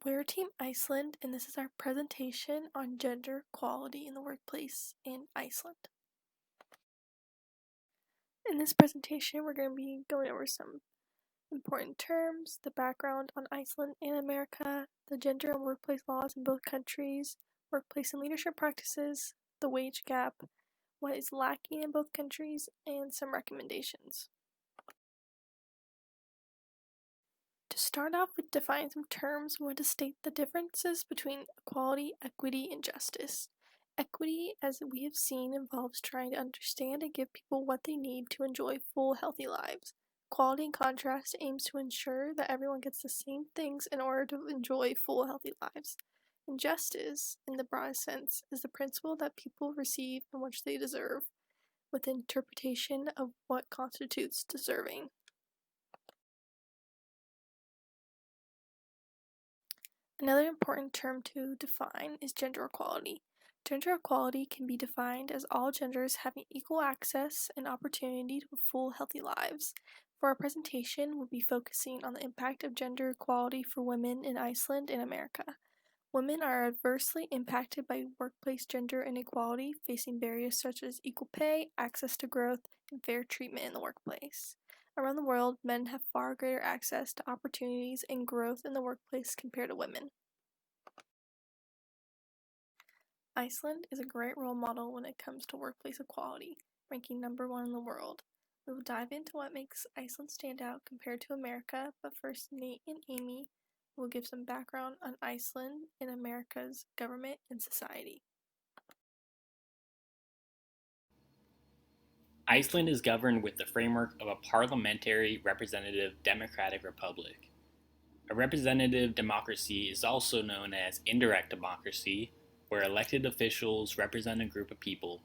We're Team Iceland, and this is our presentation on gender equality in the workplace in Iceland. In this presentation, we're going to be going over some important terms, the background on Iceland and America, the gender and workplace laws in both countries, workplace and leadership practices, the wage gap, what is lacking in both countries, and some recommendations. To start off with defining some terms, we want to state the differences between equality, equity, and justice. Equity, as we have seen, involves trying to understand and give people what they need to enjoy full, healthy lives. Equality, in contrast, aims to ensure that everyone gets the same things in order to enjoy full, healthy lives. And justice, in the broadest sense, is the principle that people receive and which they deserve, with interpretation of what constitutes deserving. Another important term to define is gender equality. Gender equality can be defined as all genders having equal access and opportunity to full, healthy lives. For our presentation, we'll be focusing on the impact of gender equality for women in Iceland and America. Women are adversely impacted by workplace gender inequality, facing barriers such as equal pay, access to growth, and fair treatment in the workplace. Around the world, men have far greater access to opportunities and growth in the workplace compared to women. Iceland is a great role model when it comes to workplace equality, ranking #1 in the world. We will dive into what makes Iceland stand out compared to America, but first Nate and Amy will give some background on Iceland and America's government and society. Iceland is governed with the framework of a parliamentary representative democratic republic. A representative democracy is also known as indirect democracy, where elected officials represent a group of people.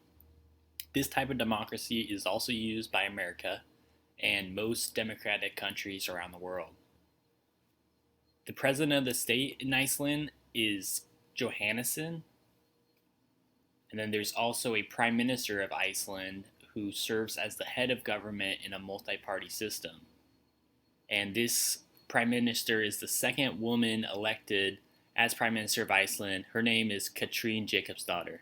This type of democracy is also used by America and most democratic countries around the world. The president of the state in Iceland is Johannesson, and then there's also a prime minister of Iceland who serves as the head of government in a multi-party system. And this prime minister is the second woman elected as prime minister of Iceland. Her name is Katrín Jakobsdóttir.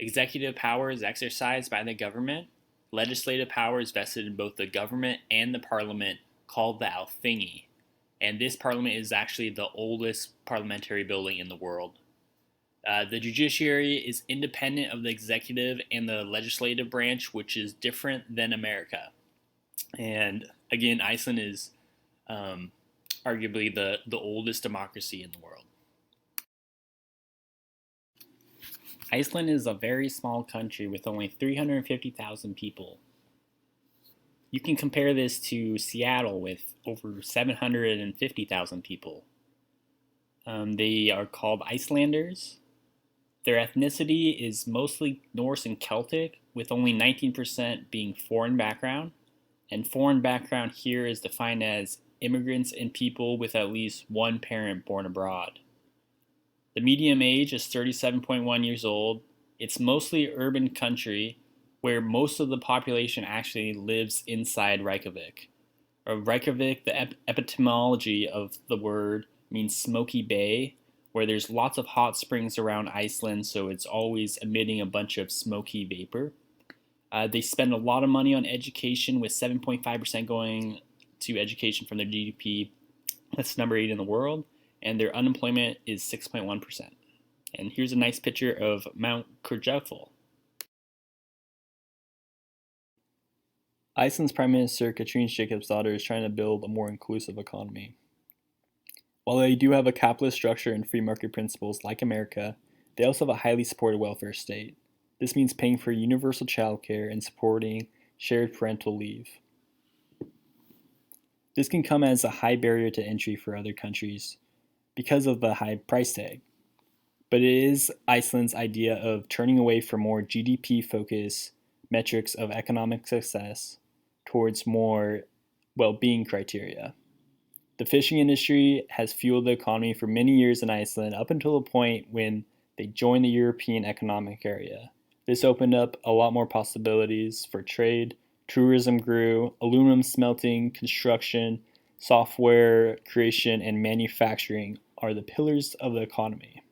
Executive power is exercised by the government. Legislative power is vested in both the government and the parliament, called the Alþingi. And this parliament is actually the oldest parliamentary building in the world. The judiciary is independent of the executive and the legislative branch, which is different than America. And again, Iceland is arguably the oldest democracy in the world. Iceland is a very small country with only 350,000 people. You can compare this to Seattle with over 750,000 people. They are called Icelanders. Their ethnicity is mostly Norse and Celtic, with only 19% being foreign background. And foreign background here is defined as immigrants and people with at least one parent born abroad. The median age is 37.1 years old. It's mostly urban country where most of the population actually lives inside Reykjavik. Reykjavik, the etymology of the word means smoky bay, where there's lots of hot springs around Iceland, so it's always emitting a bunch of smoky vapor. They spend a lot of money on education, with 7.5% going to education from their GDP. That's #8 in the world, and their unemployment is 6.1%. And here's a nice picture of Mount Kyrgyzstan. Iceland's Prime Minister Katrín Jakobsdóttir is trying to build a more inclusive economy. While they do have a capitalist structure and free market principles like America, they also have a highly supported welfare state. This means paying for universal childcare and supporting shared parental leave. This can come as a high barrier to entry for other countries because of the high price tag. But it is Iceland's idea of turning away from more GDP-focused metrics of economic success towards more well-being criteria. The fishing industry has fueled the economy for many years in Iceland, up until the point when they joined the European Economic Area. This opened up a lot more possibilities for trade. Tourism grew, aluminum smelting, construction, software creation, and manufacturing are the pillars of the economy.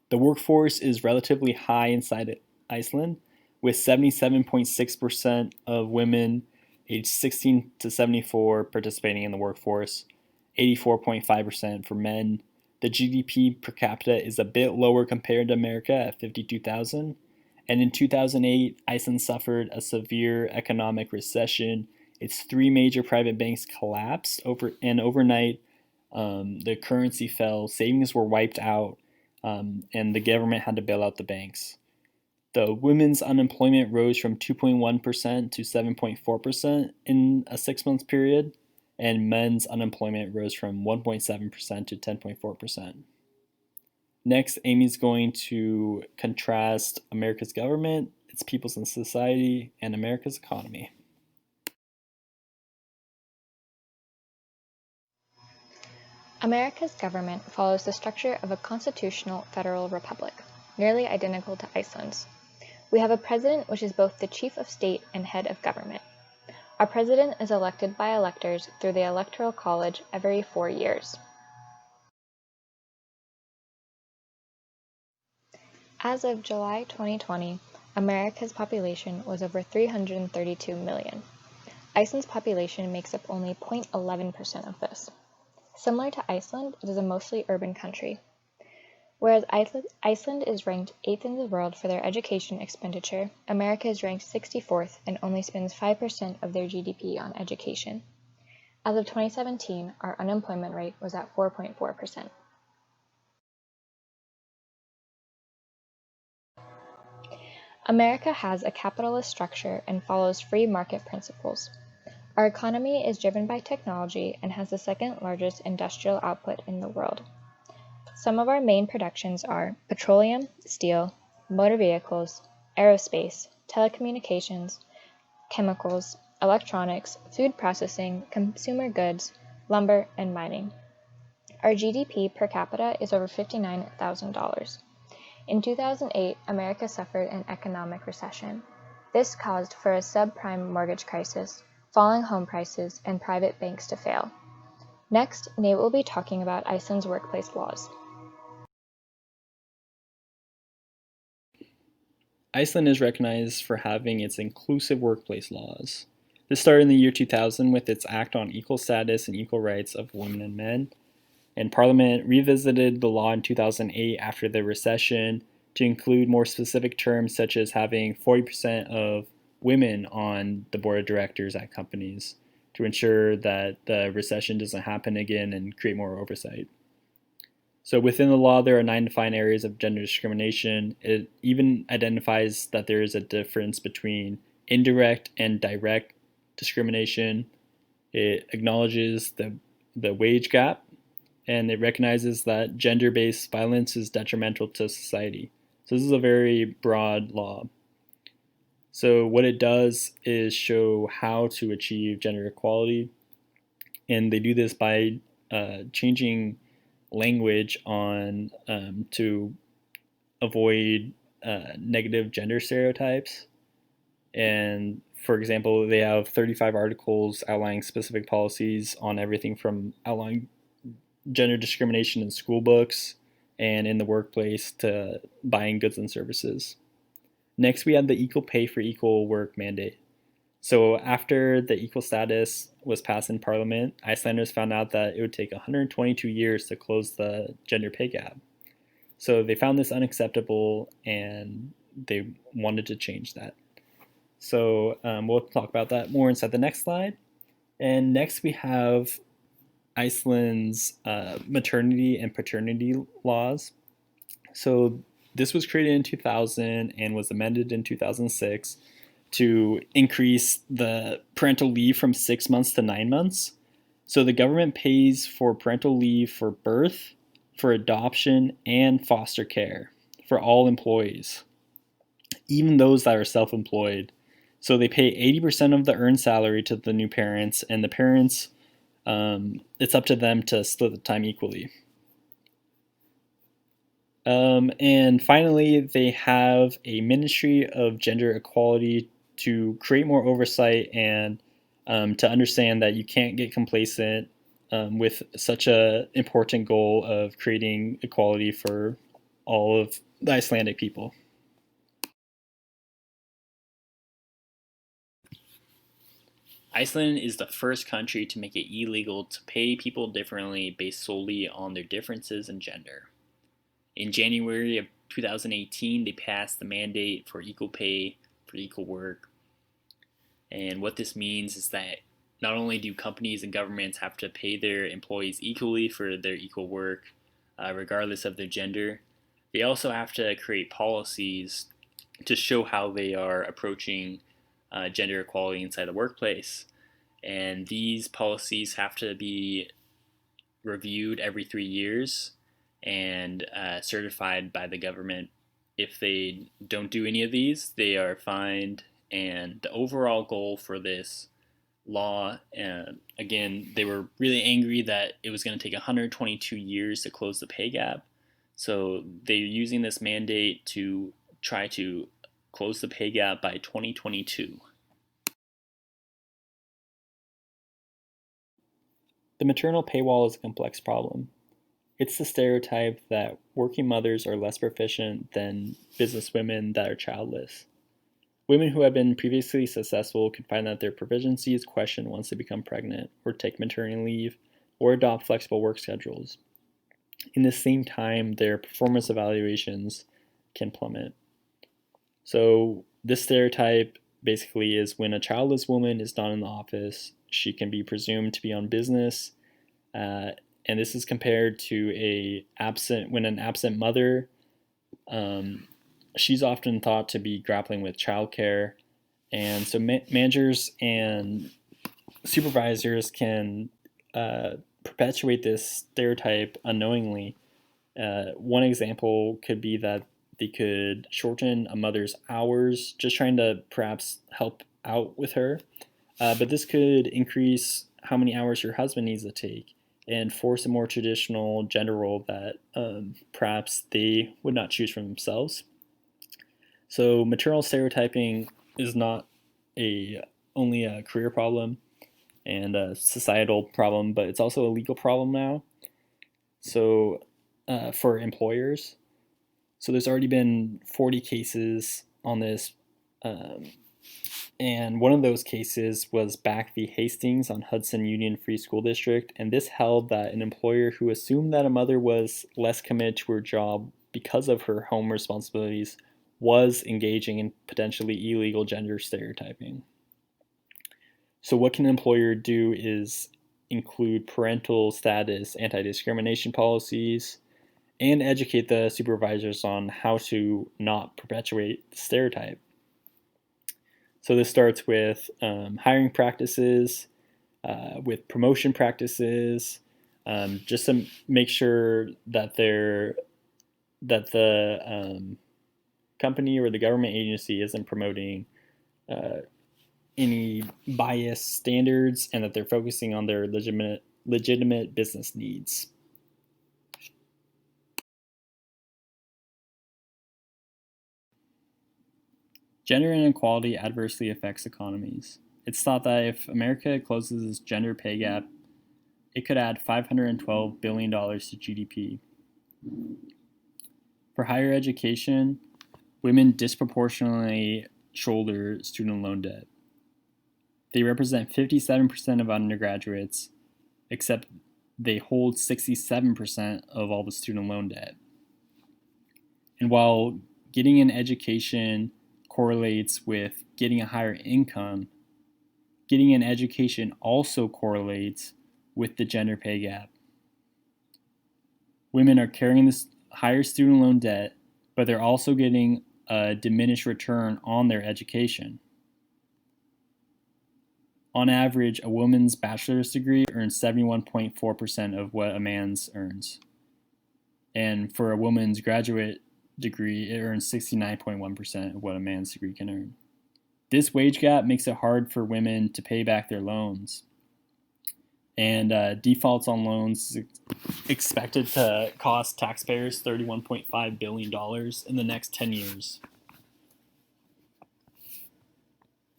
The workforce is relatively high inside Iceland, with 77.6% of women aged 16 to 74 participating in the workforce, 84.5% for men. The GDP per capita is a bit lower compared to America at 52,000. And in 2008, Iceland suffered a severe economic recession. Its three major private banks collapsed and overnight the currency fell, savings were wiped out, and the government had to bail out the banks. The women's unemployment rose from 2.1% to 7.4% in a 6 month period, and men's unemployment rose from 1.7% to 10.4%. Next, Amy's going to contrast America's government, its peoples and society, and America's economy. America's government follows the structure of a constitutional federal republic, nearly identical to Iceland's. We have a president which is both the chief of state and head of government. Our president is elected by electors through the Electoral College every 4 years. As of July 2020, America's population was over 332 million. Iceland's population makes up only 0.11% of this. Similar to Iceland, it is a mostly urban country. Whereas Iceland is ranked 8th in the world for their education expenditure, America is ranked 64th and only spends 5% of their GDP on education. As of 2017, our unemployment rate was at 4.4%. America has a capitalist structure and follows free market principles. Our economy is driven by technology and has the second largest industrial output in the world. Some of our main productions are petroleum, steel, motor vehicles, aerospace, telecommunications, chemicals, electronics, food processing, consumer goods, lumber, and mining. Our GDP per capita is over $59,000. In 2008, America suffered an economic recession. This caused for a subprime mortgage crisis, falling home prices, and private banks to fail. Next, Nate will be talking about Iceland's workplace laws. Iceland is recognized for having its inclusive workplace laws. This started in the year 2000 with its Act on Equal Status and Equal Rights of Women and Men, and Parliament revisited the law in 2008 after the recession to include more specific terms such as having 40% of women on the board of directors at companies to ensure that the recession doesn't happen again and create more oversight. So within the law, there are 9 defined areas of gender discrimination. It even identifies that there is a difference between indirect and direct discrimination. It acknowledges the wage gap, and it recognizes that gender-based violence is detrimental to society. So this is a very broad law. So what it does is show how to achieve gender equality, and they do this by changing language on to avoid negative gender stereotypes. And for example, they have 35 articles outlining specific policies on everything from outlining gender discrimination in school books and in the workplace to buying goods and services. Next, we had the equal pay for equal work mandate. So after the equal status was passed in Parliament, Icelanders found out that it would take 122 years to close the gender pay gap. So they found this unacceptable and they wanted to change that. So we'll talk about that more inside the next slide. And next we have Iceland's maternity and paternity laws. So this was created in 2000 and was amended in 2006 to increase the parental leave from 6 months to 9 months. So the government pays for parental leave for birth, for adoption, and foster care for all employees, even those that are self-employed. So they pay 80% of the earned salary to the new parents, and the parents, it's up to them to split the time equally. And finally, they have a Ministry of Gender Equality to create more oversight and to understand that you can't get complacent with such a important goal of creating equality for all of the Icelandic people. Iceland is the first country to make it illegal to pay people differently based solely on their differences in gender. In January of 2018, they passed the mandate for equal pay for equal work. And what this means is that not only do companies and governments have to pay their employees equally for their equal work, regardless of their gender, they also have to create policies to show how they are approaching gender equality inside the workplace. And these policies have to be reviewed every 3 years and certified by the government. If they don't do any of these, they are fined. And the overall goal for this law, again, they were really angry that it was going to take 122 years to close the pay gap. So they're using this mandate to try to close the pay gap by 2022. The maternal paywall is a complex problem. It's the stereotype that working mothers are less proficient than businesswomen that are childless. Women who have been previously successful can find that their proficiency is questioned once they become pregnant, or take maternity leave, or adopt flexible work schedules. In the same time, their performance evaluations can plummet. So, this stereotype basically is when a childless woman is not in the office, she can be presumed to be on business. And this is compared to when an absent mother, she's often thought to be grappling with childcare. And so managers and supervisors can perpetuate this stereotype unknowingly. One example could be that they could shorten a mother's hours, just trying to perhaps help out with her. But this could increase how many hours her husband needs to take and force a more traditional gender role that perhaps they would not choose for themselves. So maternal stereotyping is not only a career problem and a societal problem, but it's also a legal problem now. So for employers, so there's already been 40 cases on this, and one of those cases was Back v. Hastings on Hudson Union Free School District, and this held that an employer who assumed that a mother was less committed to her job because of her home responsibilities was engaging in potentially illegal gender stereotyping. So what can an employer do is include parental status anti-discrimination policies and educate the supervisors on how to not perpetuate the stereotype. So this starts with hiring practices, with promotion practices, just to make sure that the company or the government agency isn't promoting any bias standards, and that they're focusing on their legitimate business needs. Gender inequality adversely affects economies. It's thought that if America closes its gender pay gap, it could add $512 billion to GDP. For higher education, women disproportionately shoulder student loan debt. They represent 57% of undergraduates, except they hold 67% of all the student loan debt. And while getting an education correlates with getting a higher income, getting an education also correlates with the gender pay gap. Women are carrying this higher student loan debt, but they're also getting a diminished return on their education. On average, a woman's bachelor's degree earns 71.4% of what a man's earns. And for a woman's graduate degree, it earns 69.1% of what a man's degree can earn. This wage gap makes it hard for women to pay back their loans. And defaults on loans is expected to cost taxpayers $31.5 billion in the next 10 years.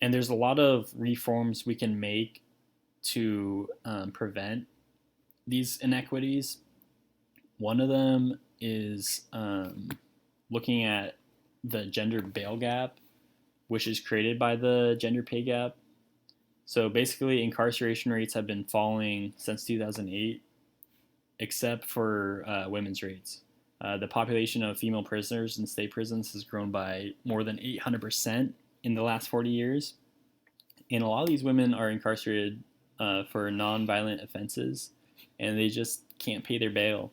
And there's a lot of reforms we can make to prevent these inequities. One of them is looking at the gender bail gap, which is created by the gender pay gap. So basically, incarceration rates have been falling since 2008, except for women's rates. The population of female prisoners in state prisons has grown by more than 800% in the last 40 years. And a lot of these women are incarcerated for non-violent offenses, and they just can't pay their bail.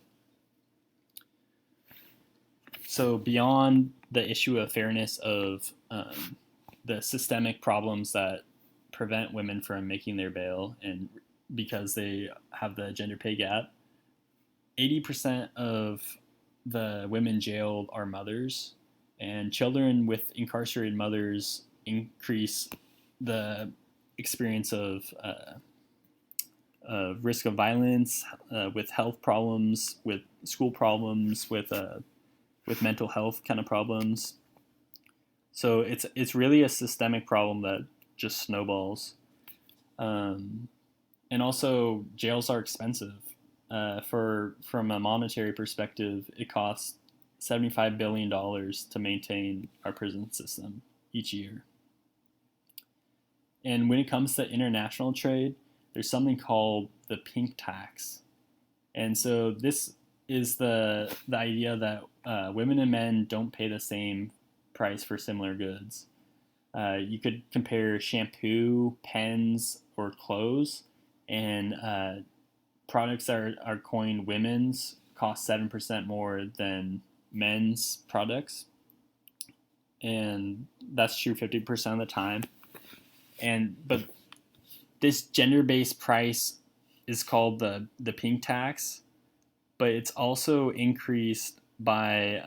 So beyond the issue of fairness of the systemic problems that prevent women from making their bail, and because they have the gender pay gap, 80% of the women jailed are mothers, and children with incarcerated mothers increase the experience of risk of violence, with health problems, with school problems, with mental health kind of problems. So it's really a systemic problem that just snowballs. And also, jails are expensive. From a monetary perspective, it costs $75 billion to maintain our prison system each year. And when it comes to international trade, there's something called the pink tax. And so this is the idea that women and men don't pay the same price for similar goods. You could compare shampoo, pens, or clothes, and products that are coined women's cost 7% more than men's products. And that's true 50% of the time. But this gender-based price is called the pink tax, but it's also increased by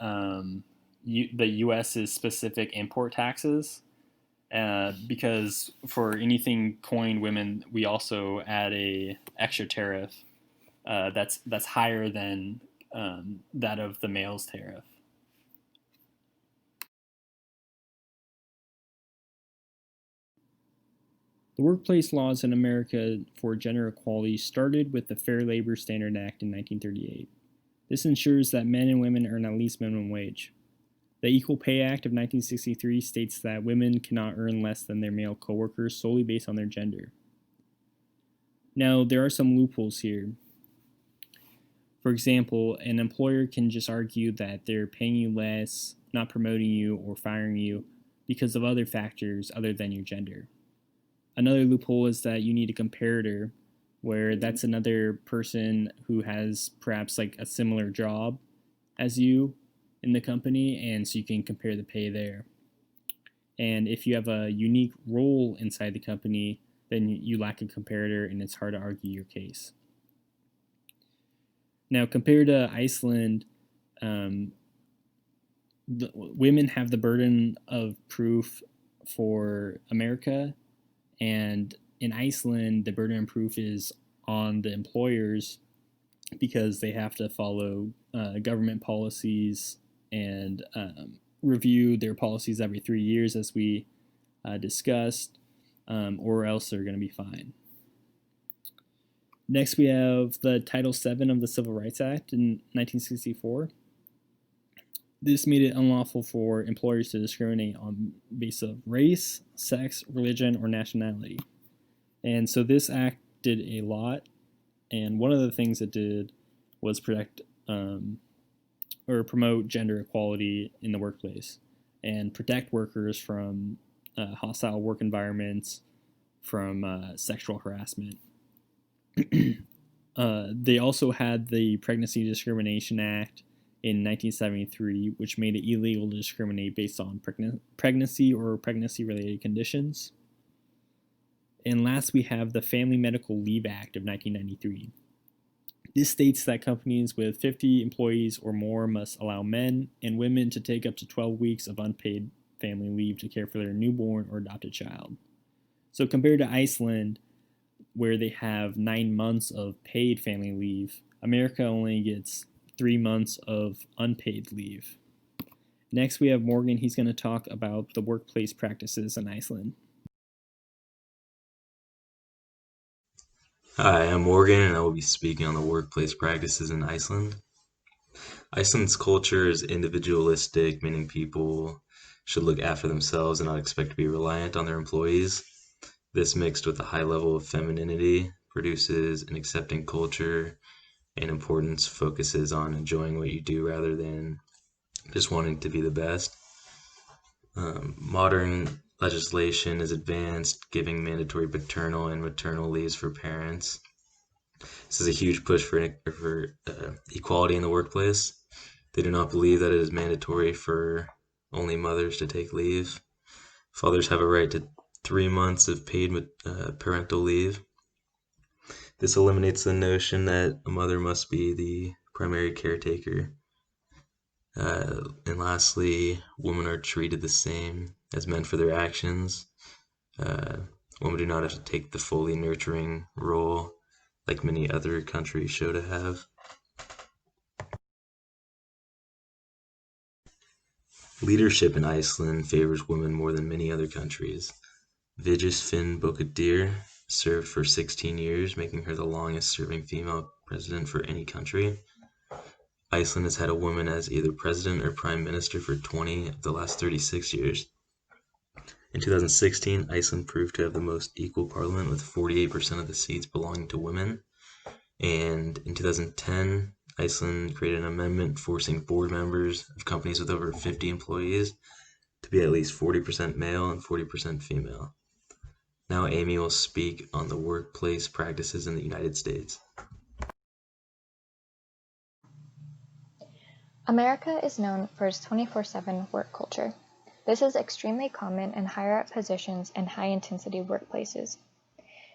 the U.S.'s specific import taxes, because for anything coined women, we also add a extra tariff that's higher than that of the male's tariff. The workplace laws in America for gender equality started with the Fair Labor Standard Act in 1938. This ensures that men and women earn at least minimum wage. The Equal Pay Act of 1963 states that women cannot earn less than their male coworkers solely based on their gender. Now, there are some loopholes here. For example, an employer can just argue that they're paying you less, not promoting you, or firing you because of other factors other than your gender. Another loophole is that you need a comparator, where that's another person who has perhaps like a similar job as you in the company, and so you can compare the pay there. And if you have a unique role inside the company, then you lack a comparator, and it's hard to argue your case. Now, compared to Iceland, women have the burden of proof for America, and in Iceland, the burden of proof is on the employers because they have to follow government policies and review their policies every 3 years, as we discussed, or else they're going to be fined. Next, we have the Title VII of the Civil Rights Act in 1964. This made it unlawful for employers to discriminate on the basis of race, sex, religion, or nationality. And so this act did a lot, and one of the things it did was protect or promote gender equality in the workplace and protect workers from hostile work environments, from sexual harassment. They also had the Pregnancy Discrimination Act in 1973, which made it illegal to discriminate based on pregnancy or pregnancy-related conditions. And last, we have the Family Medical Leave Act of 1993. This states that companies with 50 employees or more must allow men and women to take up to 12 weeks of unpaid family leave to care for their newborn or adopted child. So compared to Iceland, where they have 9 months of paid family leave, America only gets 3 months of unpaid leave. Next, we have Morgan. He's going to talk about the workplace practices in Iceland. Hi, I'm Morgan, and I will be speaking on the workplace practices in Iceland. Iceland's culture is individualistic, meaning people should look after themselves and not expect to be reliant on their employees. This, mixed with a high level of femininity, produces an accepting culture, and importance focuses on enjoying what you do rather than just wanting to be the best. Modern legislation is advanced, giving mandatory paternal and maternal leaves for parents. This is a huge push for equality in the workplace. They do not believe that it is mandatory for only mothers to take leave. Fathers have a right to 3 months of paid parental leave. This eliminates the notion that a mother must be the primary caretaker. And lastly, women are treated the same as men for their actions. Uh, Women do not have to take the fully nurturing role like many other countries show to have. Leadership in Iceland favors women more than many other countries. Vigdis Finnbogadóttir served for 16 years, making her the longest serving female president for any country. Iceland has had a woman as either president or prime minister for 20 of the last 36 years. In 2016, Iceland proved to have the most equal parliament with 48% of the seats belonging to women. And in 2010, Iceland created an amendment forcing board members of companies with over 50 employees to be at least 40% male and 40% female. Now Amy will speak on the workplace practices in the United States. America is known for its 24/7 work culture. This is extremely common in higher up positions and high intensity workplaces.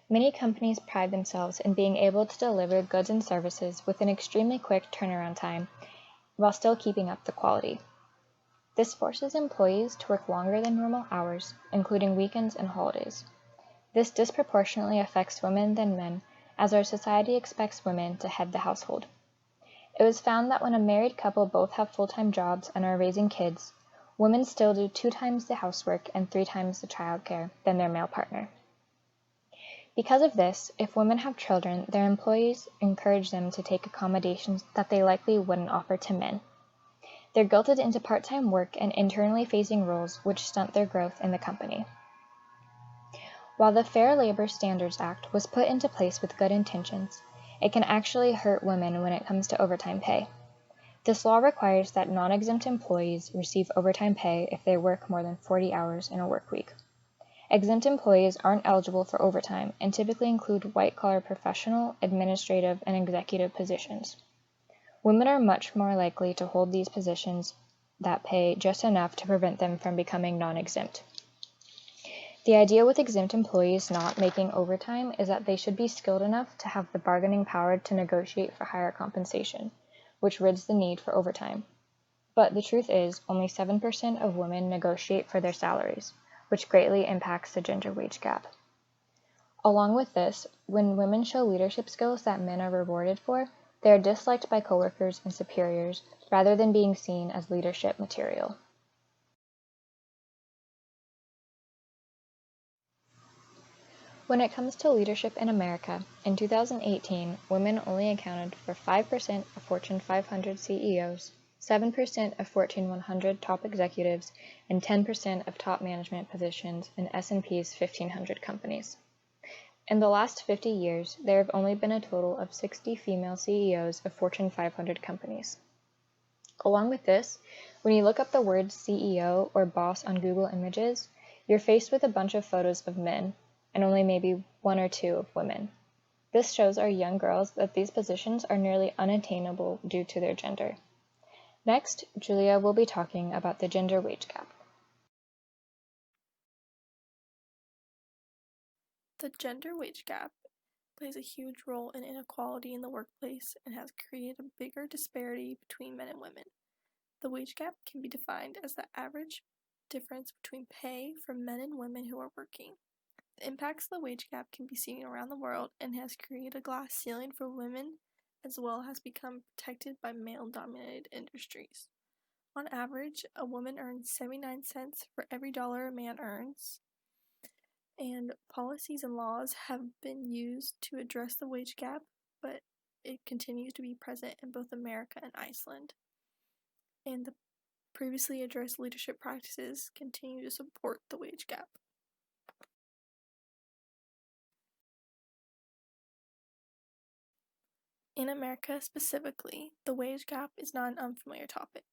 Many companies pride themselves in being able to deliver goods and services with an extremely quick turnaround time while still keeping up the quality. This forces employees to work longer than normal hours, including weekends and holidays. This disproportionately affects women than men, as our society expects women to head the household. It was found that when a married couple both have full-time jobs and are raising kids, women still do 2 times the housework and 3 times the childcare than their male partner. Because of this, if women have children, their employees encourage them to take accommodations that they likely wouldn't offer to men. They're guilted into part-time work and internally facing roles which stunt their growth in the company. While the Fair Labor Standards Act was put into place with good intentions, it can actually hurt women when it comes to overtime pay. This law requires that non-exempt employees receive overtime pay if they work more than 40 hours in a work week. Exempt employees aren't eligible for overtime and typically include white-collar professional, administrative, and executive positions. Women are much more likely to hold these positions that pay just enough to prevent them from becoming non-exempt. The idea with exempt employees not making overtime is that they should be skilled enough to have the bargaining power to negotiate for higher compensation, which rids the need for overtime. But the truth is, only 7% of women negotiate for their salaries, which greatly impacts the gender wage gap. Along with this, when women show leadership skills that men are rewarded for, they are disliked by coworkers and superiors rather than being seen as leadership material. When it comes to leadership in America, in 2018, women only accounted for 5% of Fortune 500 CEOs, 7% of Fortune 100 top executives, and 10% of top management positions in S&P's 1,500 companies. In the last 50 years, there have only been a total of 60 female CEOs of Fortune 500 companies. Along with this, when you look up the word CEO or boss on Google Images, you're faced with a bunch of photos of men, and only maybe 1 or 2 of women. This shows our young girls that these positions are nearly unattainable due to their gender. Next, Julia will be talking about the gender wage gap. The gender wage gap plays a huge role in inequality in the workplace and has created a bigger disparity between men and women. The wage gap can be defined as the average difference between pay for men and women who are working. The impacts of the wage gap can be seen around the world and has created a glass ceiling for women as well as become protected by male-dominated industries. On average, a woman earns 79 cents for every dollar a man earns. And policies and laws have been used to address the wage gap, but it continues to be present in both America and Iceland. And the previously addressed leadership practices continue to support the wage gap. In America specifically, the wage gap is not an unfamiliar topic.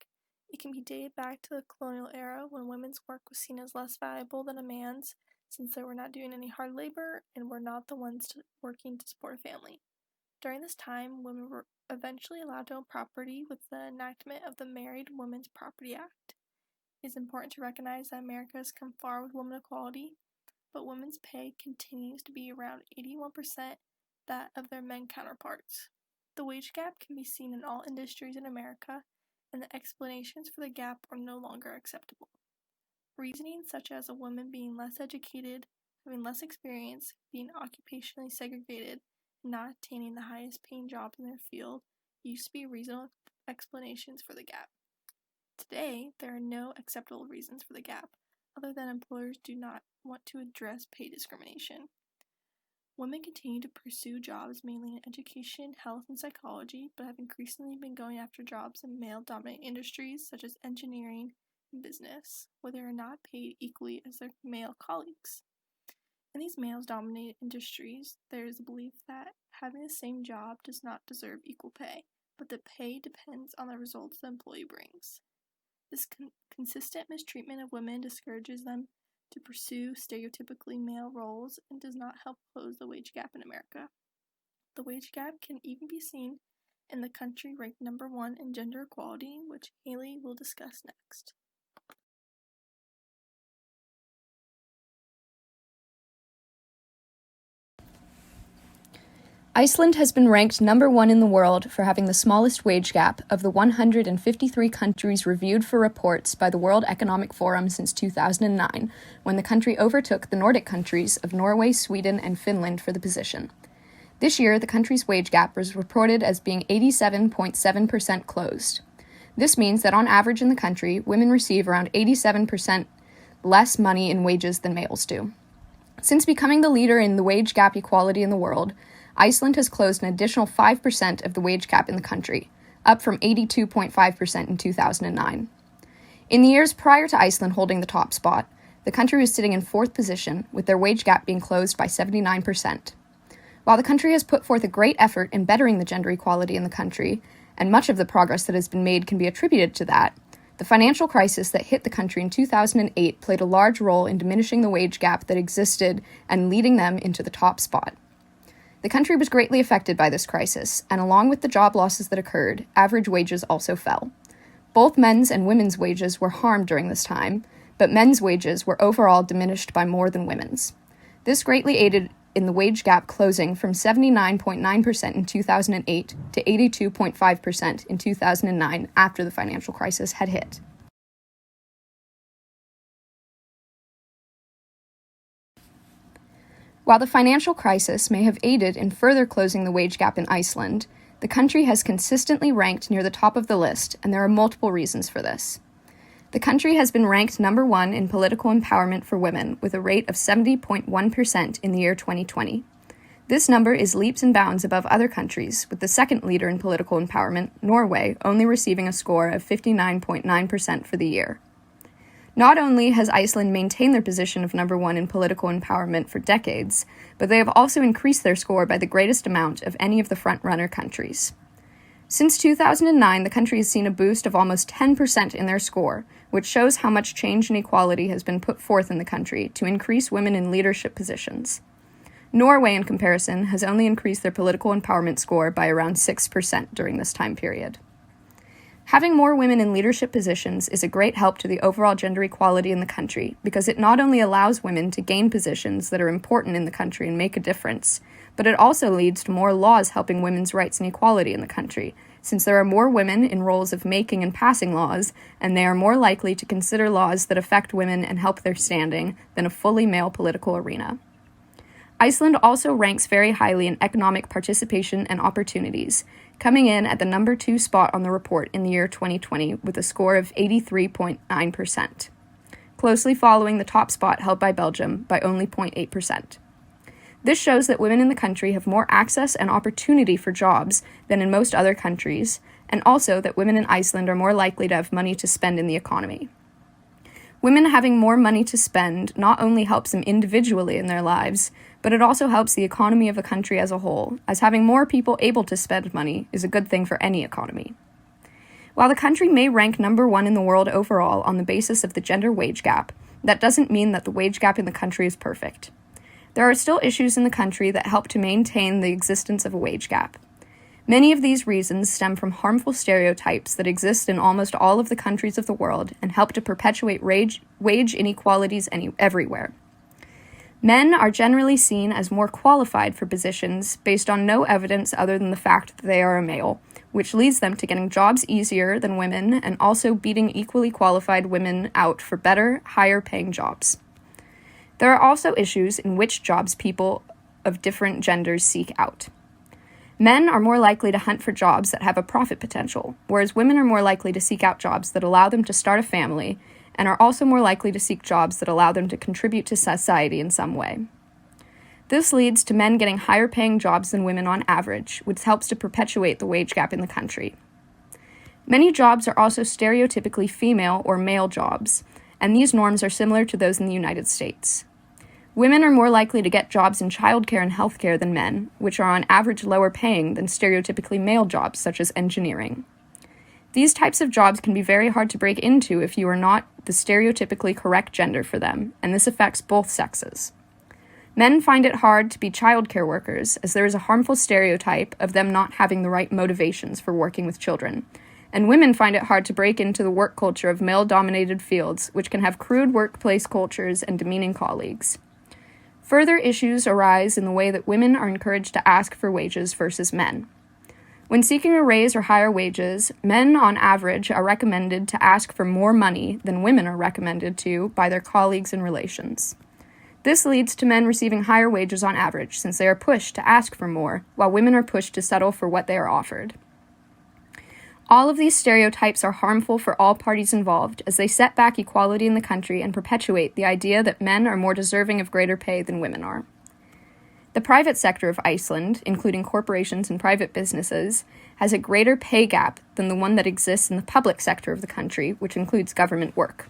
It can be dated back to the colonial era when women's work was seen as less valuable than a man's, since they were not doing any hard labor and were not the ones working to support a family. During this time, women were eventually allowed to own property with the enactment of the Married Women's Property Act. It is important to recognize that America has come far with women equality, but women's pay continues to be around 81% that of their men counterparts. The wage gap can be seen in all industries in America, and the explanations for the gap are no longer acceptable. Reasoning such as a woman being less educated, having less experience, being occupationally segregated, and not attaining the highest paying jobs in their field used to be reasonable explanations for the gap. Today, there are no acceptable reasons for the gap, other than employers do not want to address pay discrimination. Women continue to pursue jobs mainly in education, health, and psychology, but have increasingly been going after jobs in male-dominated industries such as engineering and business, where they are not paid equally as their male colleagues. In these male-dominated industries, there is a belief that having the same job does not deserve equal pay, but the pay depends on the results the employee brings. This consistent mistreatment of women discourages them to pursue stereotypically male roles and does not help close the wage gap in America. The wage gap can even be seen in the country ranked number 1 in gender equality, which Haley will discuss next. Iceland has been ranked number 1 in the world for having the smallest wage gap of the 153 countries reviewed for reports by the World Economic Forum since 2009, when the country overtook the Nordic countries of Norway, Sweden, and Finland for the position. This year, the country's wage gap was reported as being 87.7% closed. This means that on average in the country, women receive around 87% less money in wages than males do. Since becoming the leader in the wage gap equality in the world, Iceland has closed an additional 5% of the wage gap in the country, up from 82.5% in 2009. In the years prior to Iceland holding the top spot, the country was sitting in 4th position, with their wage gap being closed by 79%. While the country has put forth a great effort in bettering the gender equality in the country, and much of the progress that has been made can be attributed to that, the financial crisis that hit the country in 2008 played a large role in diminishing the wage gap that existed and leading them into the top spot. The country was greatly affected by this crisis, and along with the job losses that occurred, average wages also fell. Both men's and women's wages were harmed during this time, but men's wages were overall diminished by more than women's. This greatly aided in the wage gap closing from 79.9% in 2008 to 82.5% in 2009 after the financial crisis had hit. While the financial crisis may have aided in further closing the wage gap in Iceland, the country has consistently ranked near the top of the list, and there are multiple reasons for this. The country has been ranked number 1 in political empowerment for women, with a rate of 70.1% in the year 2020. This number is leaps and bounds above other countries, with the second leader in political empowerment, Norway, only receiving a score of 59.9% for the year. Not only has Iceland maintained their position of number 1 in political empowerment for decades, but they have also increased their score by the greatest amount of any of the front-runner countries. Since 2009, the country has seen a boost of almost 10% in their score, which shows how much change and equality has been put forth in the country to increase women in leadership positions. Norway, in comparison, has only increased their political empowerment score by around 6% during this time period. Having more women in leadership positions is a great help to the overall gender equality in the country because it not only allows women to gain positions that are important in the country and make a difference, but it also leads to more laws helping women's rights and equality in the country, since there are more women in roles of making and passing laws, and they are more likely to consider laws that affect women and help their standing than a fully male political arena. Iceland also ranks very highly in economic participation and opportunities, coming in at the number 2 spot on the report in the year 2020 with a score of 83.9%. closely following the top spot held by Belgium by only 0.8%. This shows that women in the country have more access and opportunity for jobs than in most other countries, and also that women in Iceland are more likely to have money to spend in the economy. Women having more money to spend not only helps them individually in their lives, but it also helps the economy of a country as a whole, as having more people able to spend money is a good thing for any economy. While the country may rank number 1 in the world overall on the basis of the gender wage gap, that doesn't mean that the wage gap in the country is perfect. There are still issues in the country that help to maintain the existence of a wage gap. Many of these reasons stem from harmful stereotypes that exist in almost all of the countries of the world and help to perpetuate wage inequalities everywhere. Men are generally seen as more qualified for positions based on no evidence other than the fact that they are a male, which leads them to getting jobs easier than women and also beating equally qualified women out for better, higher-paying jobs. There are also issues in which jobs people of different genders seek out. Men are more likely to hunt for jobs that have a profit potential, whereas women are more likely to seek out jobs that allow them to start a family, and are also more likely to seek jobs that allow them to contribute to society in some way. This leads to men getting higher-paying jobs than women on average, which helps to perpetuate the wage gap in the country. Many jobs are also stereotypically female or male jobs, and these norms are similar to those in the United States. Women are more likely to get jobs in childcare and healthcare than men, which are on average lower paying than stereotypically male jobs such as engineering. These types of jobs can be very hard to break into if you are not the stereotypically correct gender for them, and this affects both sexes. Men find it hard to be childcare workers, as there is a harmful stereotype of them not having the right motivations for working with children, and women find it hard to break into the work culture of male-dominated fields, which can have crude workplace cultures and demeaning colleagues. Further issues arise in the way that women are encouraged to ask for wages versus men. When seeking a raise or higher wages, men on average are recommended to ask for more money than women are recommended to by their colleagues and relations. This leads to men receiving higher wages on average, since they are pushed to ask for more, while women are pushed to settle for what they are offered. All of these stereotypes are harmful for all parties involved, as they set back equality in the country and perpetuate the idea that men are more deserving of greater pay than women are. The private sector of Iceland, including corporations and private businesses, has a greater pay gap than the one that exists in the public sector of the country, which includes government work.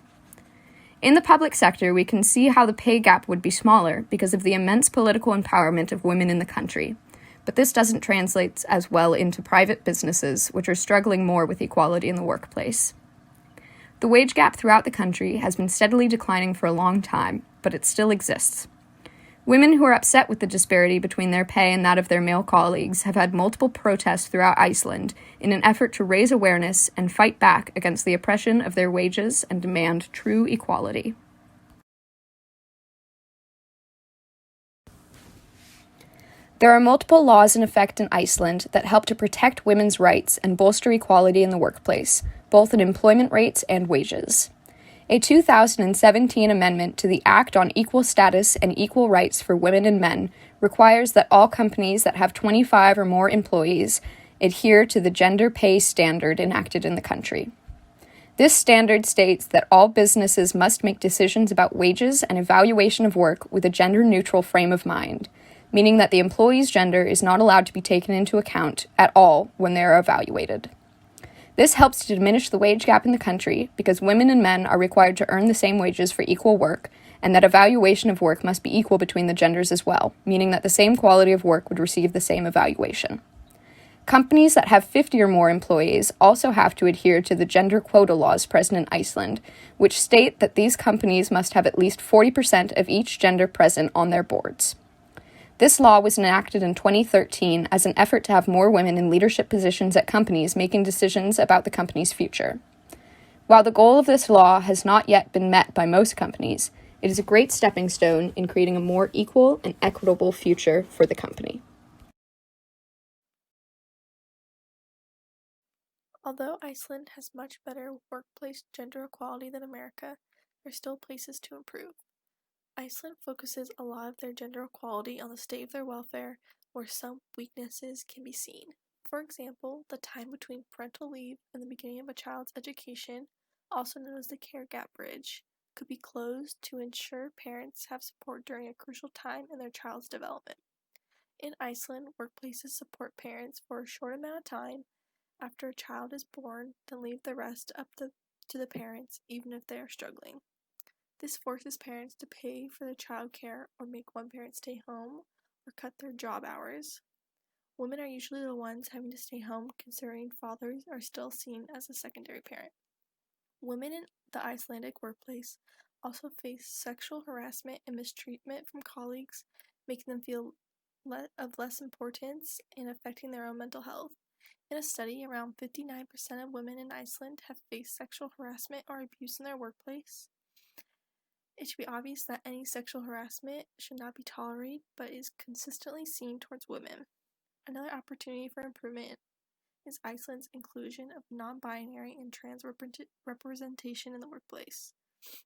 In the public sector, we can see how the pay gap would be smaller because of the immense political empowerment of women in the country. But this doesn't translate as well into private businesses, which are struggling more with equality in the workplace. The wage gap throughout the country has been steadily declining for a long time, but it still exists. Women who are upset with the disparity between their pay and that of their male colleagues have had multiple protests throughout Iceland in an effort to raise awareness and fight back against the oppression of their wages and demand true equality. There are multiple laws in effect in Iceland that help to protect women's rights and bolster equality in the workplace, both in employment rates and wages. A 2017 amendment to the Act on Equal Status and Equal Rights for Women and Men requires that all companies that have 25 or more employees adhere to the gender pay standard enacted in the country. This standard states that all businesses must make decisions about wages and evaluation of work with a gender-neutral frame of mind, meaning that the employee's gender is not allowed to be taken into account at all when they are evaluated. This helps to diminish the wage gap in the country because women and men are required to earn the same wages for equal work, and that evaluation of work must be equal between the genders as well, meaning that the same quality of work would receive the same evaluation. Companies that have 50 or more employees also have to adhere to the gender quota laws present in Iceland, which state that these companies must have at least 40% of each gender present on their boards. This law was enacted in 2013 as an effort to have more women in leadership positions at companies making decisions about the company's future. While the goal of this law has not yet been met by most companies, it is a great stepping stone in creating a more equal and equitable future for the company. Although Iceland has much better workplace gender equality than America, there are still places to improve. Iceland focuses a lot of their gender equality on the state of their welfare, where some weaknesses can be seen. For example, the time between parental leave and the beginning of a child's education, also known as the care gap bridge, could be closed to ensure parents have support during a crucial time in their child's development. In Iceland, workplaces support parents for a short amount of time after a child is born, then leave the rest up to the parents, even if they are struggling. This forces parents to pay for the child care or make one parent stay home or cut their job hours. Women are usually the ones having to stay home, considering fathers are still seen as a secondary parent. Women in the Icelandic workplace also face sexual harassment and mistreatment from colleagues, making them feel of less importance and affecting their own mental health. In a study, around 59% of women in Iceland have faced sexual harassment or abuse in their workplace. It should be obvious that any sexual harassment should not be tolerated, but is consistently seen towards women. Another opportunity for improvement is Iceland's inclusion of non-binary and trans representation in the workplace.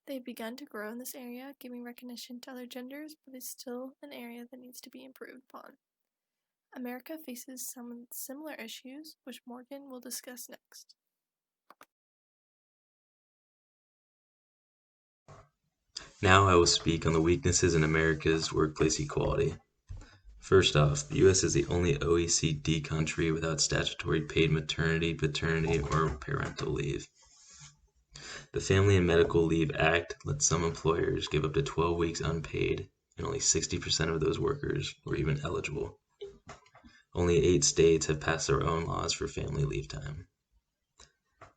They have begun to grow in this area, giving recognition to other genders, but is still an area that needs to be improved upon. America faces some similar issues, which Morgan will discuss next. Now I will speak on the weaknesses in America's workplace equality. First off, the U.S. is the only OECD country without statutory paid maternity, paternity, or parental leave. The Family and Medical Leave Act lets some employers give up to 12 weeks unpaid, and only 60% of those workers were even eligible. Only 8 states have passed their own laws for family leave time.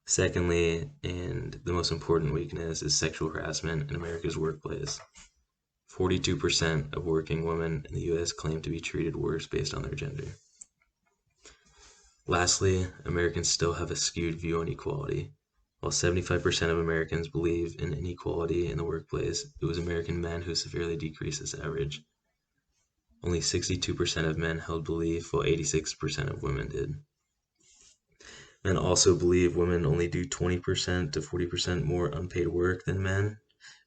Secondly, and the most important weakness, is sexual harassment in America's workplace. 42% of working women in the U.S. claim to be treated worse based on their gender. Lastly, Americans still have a skewed view on equality. While 75% of Americans believe in inequality in the workplace, it was American men who severely decreased this average. Only 62% of men held belief, while 86% of women did. Men also believe women only do 20% to 40% more unpaid work than men,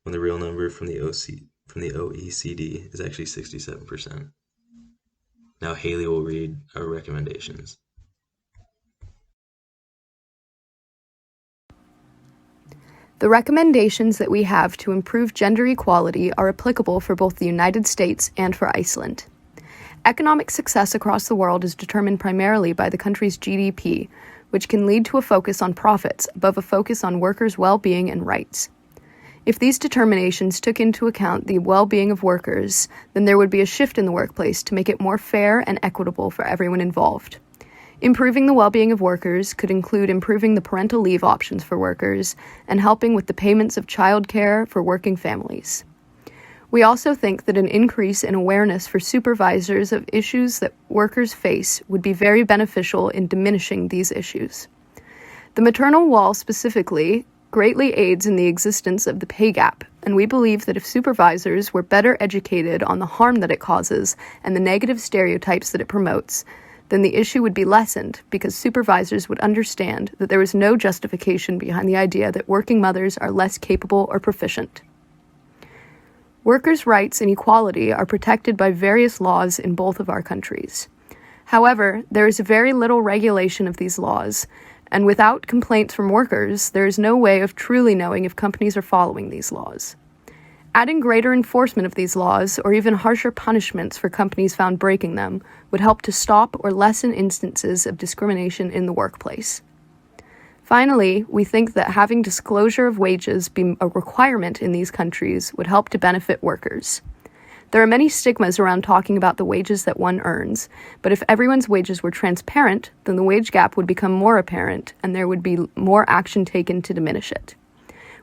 when the real number from the OECD is actually 67%. Now Haley will read our recommendations. The recommendations that we have to improve gender equality are applicable for both the United States and for Iceland. Economic success across the world is determined primarily by the country's GDP, which can lead to a focus on profits above a focus on workers' well-being and rights. If these determinations took into account the well-being of workers, then there would be a shift in the workplace to make it more fair and equitable for everyone involved. Improving the well-being of workers could include improving the parental leave options for workers and helping with the payments of childcare for working families. We also think that an increase in awareness for supervisors of issues that workers face would be very beneficial in diminishing these issues. The maternal wall specifically greatly aids in the existence of the pay gap, and we believe that if supervisors were better educated on the harm that it causes and the negative stereotypes that it promotes, then the issue would be lessened because supervisors would understand that there is no justification behind the idea that working mothers are less capable or proficient. Workers' rights and equality are protected by various laws in both of our countries. However, there is very little regulation of these laws, and without complaints from workers, there is no way of truly knowing if companies are following these laws. Adding greater enforcement of these laws, or even harsher punishments for companies found breaking them, would help to stop or lessen instances of discrimination in the workplace. Finally, we think that having disclosure of wages be a requirement in these countries would help to benefit workers. There are many stigmas around talking about the wages that one earns, but if everyone's wages were transparent, then the wage gap would become more apparent and there would be more action taken to diminish it.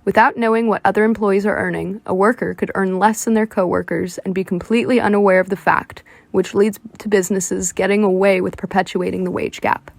Without knowing what other employees are earning, a worker could earn less than their coworkers and be completely unaware of the fact, which leads to businesses getting away with perpetuating the wage gap.